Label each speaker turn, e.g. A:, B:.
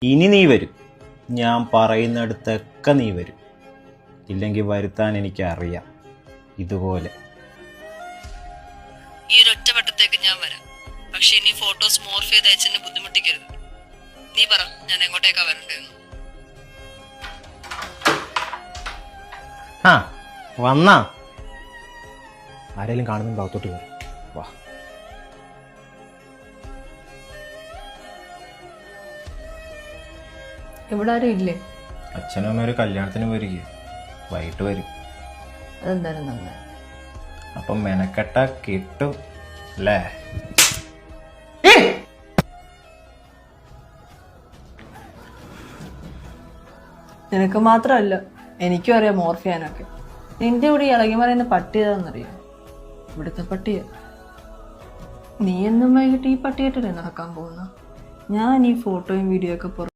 A: ഇനി നീ വരും, ഞാൻ പറയുന്നിടത്തൊക്കെ നീ വരും. ഇല്ലെങ്കിൽ വരുത്താൻ എനിക്കറിയാം. ഇതുപോലെ
B: ഈ ഒരൊറ്റ വട്ടത്തേക്ക് ഞാൻ വരാം. പക്ഷെ ഇനി ഫോട്ടോസ് മോർഫ് ചെയ്ത് അയച്ചെന്നെ ബുദ്ധിമുട്ടിക്കരുത്. നീ പറ, ഞാൻ എങ്ങോട്ടേക്കാ വരണ്ടേന്ന്.
A: ആ വന്നാ ആരെങ്കിലും കാണുന്നുണ്ടോ? അകത്തോട്ട് കയറി വാ.
B: ഇവിടെ ആരും ഇല്ലേ?
A: അച്ഛനും അമ്മ ഒരു കല്യാണത്തിന് പോയിരിക്കുക, വൈകിട്ട് വരും.
B: അതെന്തായാലും നന്നായി.
A: അപ്പം മെനക്കെട്ട കിട്ടും അല്ലേ?
B: നിനക്ക് മാത്രമല്ല, എനിക്കും അറിയാം മോർഫ് ചെയ്യാനൊക്കെ. നിന്റെ ഇവിടെ ഇളകി പറയുന്ന പട്ടി ഏതാണെന്നറിയാം? ഇവിടുത്തെ പട്ടിയ. നീ എന്നും വൈകിട്ട് ഈ പട്ടിയായിട്ടല്ലേ നടക്കാൻ പോകുന്ന? ഞാൻ ഈ ഫോട്ടോയും വീഡിയോ ഒക്കെ